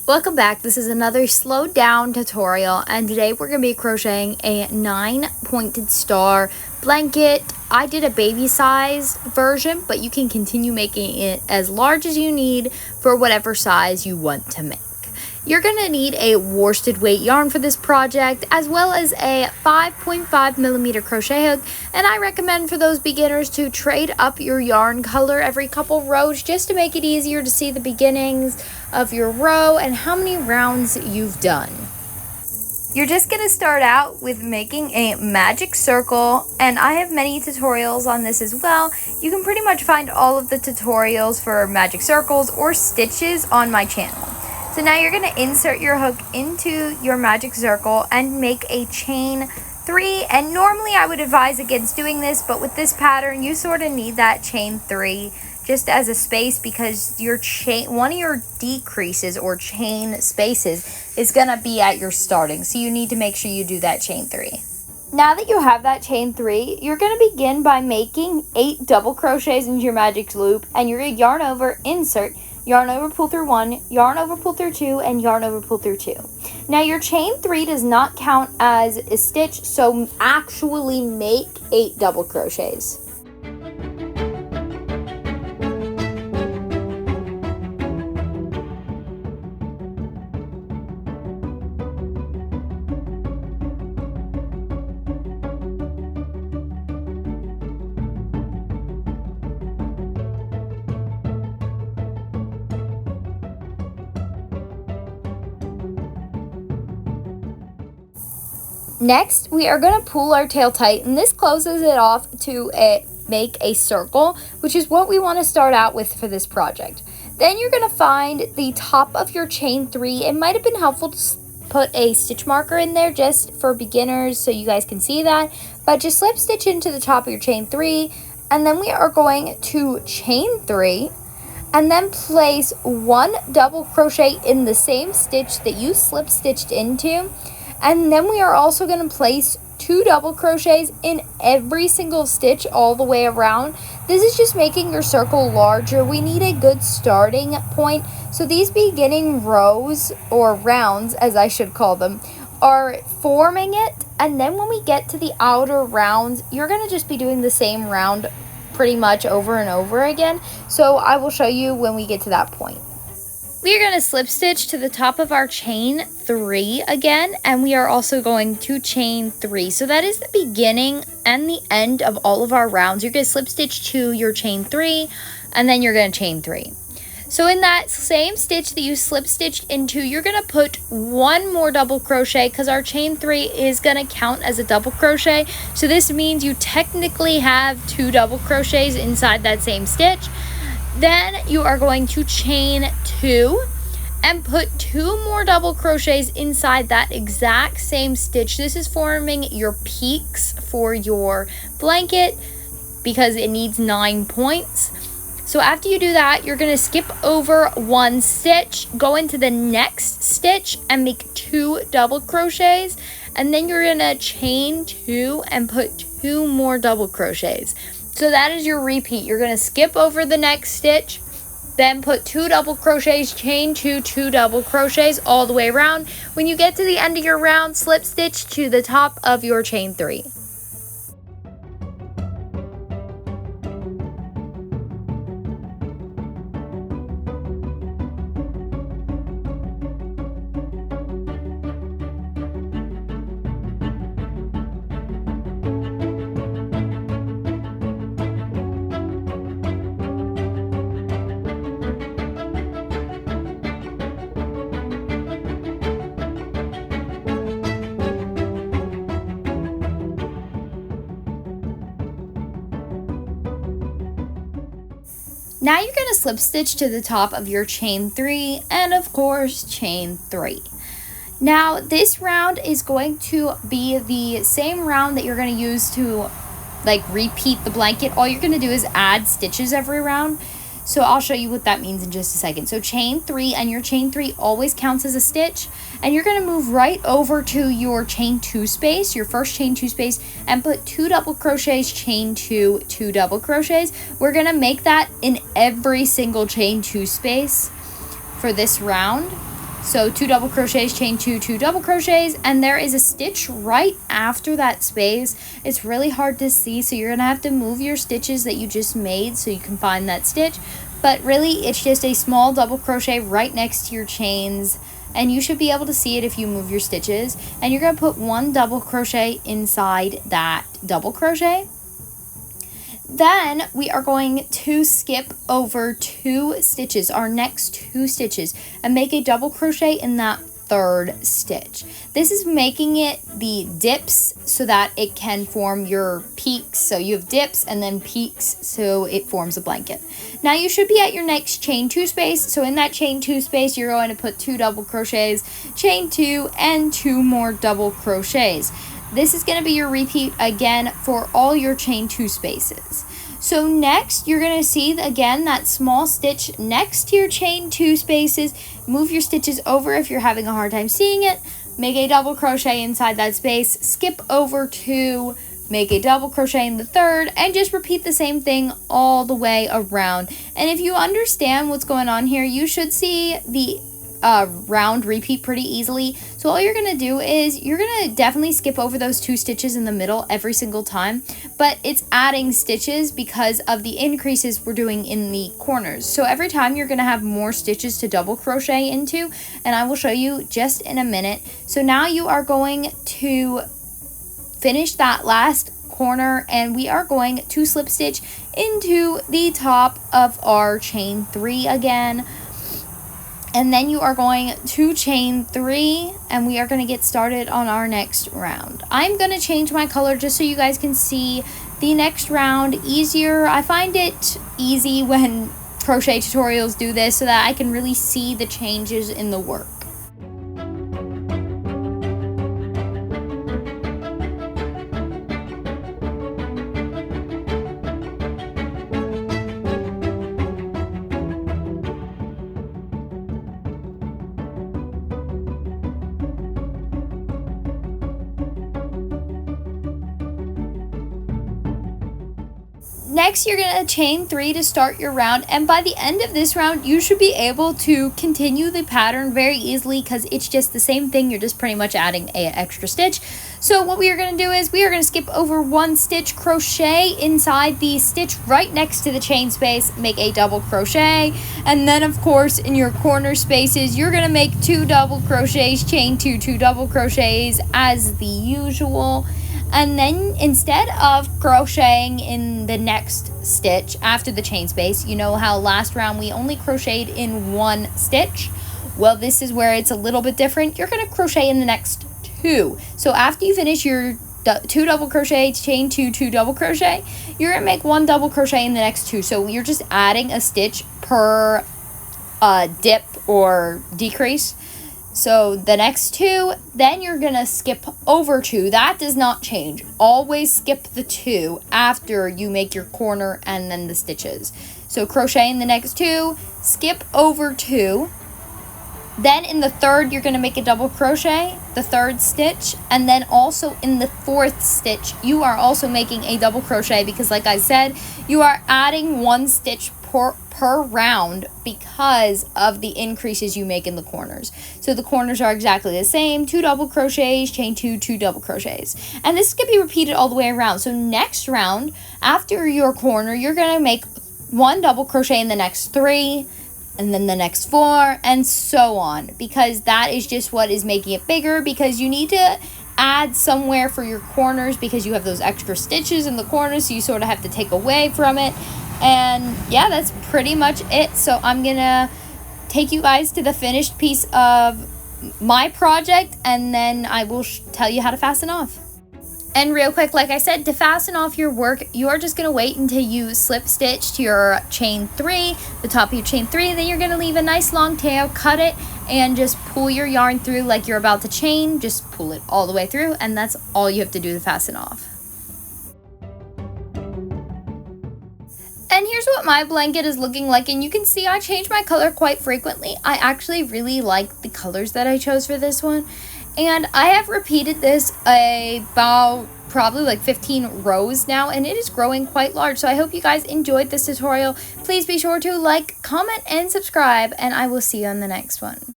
Welcome back. This is another slowed down tutorial, and today we're going to be crocheting a 9-pointed star blanket. I did a baby size version, but you can continue making it as large as you need for whatever size you want to make. You're going to need a worsted weight yarn for this project, as well as a 5.5mm crochet hook, and I recommend for those beginners to trade up your yarn color every couple rows just to make it easier to see the beginnings of your row and how many rounds you've done. You're just going to start out with making a magic circle, and I have many tutorials on this as well. You can pretty much find all of the tutorials for magic circles or stitches on my channel. So now you're going to insert your hook into your magic circle and make a chain 3. And normally I would advise against doing this, but with this pattern you sort of need that chain 3 just as a space, because your chain, one of your decreases or chain spaces is going to be at your starting. So you need to make sure you do that chain 3. Now that you have that chain 3, you're going to begin by making 8 double crochets into your magic loop, and you're going to yarn over, insert, yarn over, pull through 1, yarn over, pull through 2, and yarn over, pull through 2. Now your chain 3 does not count as a stitch, so actually make 8 double crochets. Next, we are going to pull our tail tight, and this closes it off to make a circle, which is what we want to start out with for this project. Then you're going to find the top of your chain 3. It might have been helpful to put a stitch marker in there just for beginners so you guys can see that, but just slip stitch into the top of your chain 3, and then we are going to chain 3 and then place 1 double crochet in the same stitch that you slip stitched into. And then we are also going to place 2 double crochets in every single stitch all the way around. This is just making your circle larger. We need a good starting point. So these beginning rows, or rounds as I should call them, are forming it. And then when we get to the outer rounds, you're going to just be doing the same round pretty much over and over again. So I will show you when we get to that point. We are going to slip stitch to the top of our chain 3 again, and we are also going to chain 3. So that is the beginning and the end of all of our rounds. You're going to slip stitch to your chain 3, and then you're going to chain 3. So in that same stitch that you slip stitched into, you're going to put 1 more double crochet, because our chain 3 is going to count as a double crochet. So this means you technically have 2 double crochets inside that same stitch. Then you are going to chain 2 and put 2 more double crochets inside that exact same stitch. This is forming your peaks for your blanket because it needs 9 points. So after you do that, you're going to skip over 1 stitch, go into the next stitch and make 2 double crochets, and then you're going to chain 2 and put 2 more double crochets. So that is your repeat. You're going to skip over the next stitch, then put 2 double crochets, chain 2, 2 double crochets all the way around. When you get to the end of your round, slip stitch to the top of your chain 3. Now you're going to slip stitch to the top of your chain 3 and of course chain 3. Now this round is going to be the same round that you're going to use to repeat the blanket. All you're going to do is add stitches every round. So I'll show you what that means in just a second. So chain 3, and your chain 3 always counts as a stitch, and you're going to move right over to your chain 2 space, your first chain 2 space, and put 2 double crochets, chain 2, 2 double crochets. We're going to make that in every single chain 2 space for this round. So 2 double crochets, chain 2, 2 double crochets, and there is a stitch right after that space. It's really hard to see, so you're gonna have to move your stitches that you just made so you can find that stitch. But really, it's just a small double crochet right next to your chains, and you should be able to see it if you move your stitches. And you're gonna put 1 double crochet inside that double crochet. Then we are going to skip over 2 stitches, our next 2 stitches, and make a double crochet in that 3rd stitch. This is making it the dips so that it can form your peaks. So you have dips and then peaks, so it forms a blanket. Now you should be at your next chain 2 space. So in that chain 2 space, you're going to put 2 double crochets, chain 2, and 2 more double crochets. This is going to be your repeat again for all your chain 2 spaces. So next, you're going to see again that small stitch next to your chain 2 spaces. Move your stitches over if you're having a hard time seeing it. Make a double crochet inside that space. Skip over 2. Make a double crochet in the 3rd, and just repeat the same thing all the way around. And if you understand what's going on here, you should see the round repeat pretty easily. So all you're gonna do is you're gonna definitely skip over those 2 stitches in the middle every single time, but it's adding stitches because of the increases we're doing in the corners. So every time you're gonna have more stitches to double crochet into, and I will show you just in a minute. So now you are going to finish that last corner, and we are going to slip stitch into the top of our chain 3 again. And then you are going to chain 3, and we are going to get started on our next round. I'm going to change my color just so you guys can see the next round easier. I find it easy when crochet tutorials do this so that I can really see the changes in the work. Next, you're going to chain 3 to start your round, and by the end of this round, you should be able to continue the pattern very easily because it's just the same thing. You're just pretty much adding an extra stitch. So what we are going to do is we are going to skip over 1 stitch, crochet inside the stitch right next to the chain space, make a double crochet, and then of course in your corner spaces, you're going to make 2 double crochets, chain 2, 2 double crochets as the usual. And then instead of crocheting in the next stitch after the chain space, you know how last round we only crocheted in 1 stitch? Well, this is where it's a little bit different. You're going to crochet in the next 2. So after you finish your 2 double crochet, chain 2, 2 double crochet, you're going to make 1 double crochet in the next 2. So you're just adding a stitch per dip or decrease. So the next 2, then you're going to skip over 2. That does not change. Always skip the 2 after you make your corner and then the stitches. So crochet in the next 2, skip over 2. Then in the 3rd, you're going to make a double crochet, the 3rd stitch, and then also in the 4th stitch, you are also making a double crochet because like I said, you are adding 1 stitch per round because of the increases you make in the corners. So the corners are exactly the same, 2 double crochets, chain 2, 2 double crochets. And this can be repeated all the way around. So next round, after your corner, you're going to make 1 double crochet in the next 3, and then the next 4, and so on, because that is just what is making it bigger, because you need to add somewhere for your corners because you have those extra stitches in the corners, so you sort of have to take away from it. And yeah, that's pretty much it. So I'm gonna take you guys to the finished piece of my project, and then I will tell you how to fasten off. And real quick, like I said, to fasten off your work, you are just going to wait until you slip stitch to your chain 3, the top of your chain 3, then you're going to leave a nice long tail, cut it, and just pull your yarn through like you're about to chain. Just pull it all the way through, and that's all you have to do to fasten off. And here's what my blanket is looking like, and you can see I change my color quite frequently. I actually really like the colors that I chose for this one, and I have repeated this about probably like 15 rows now, and it is growing quite large. So I hope you guys enjoyed this tutorial. Please be sure to like, comment, and subscribe, and I will see you on the next one.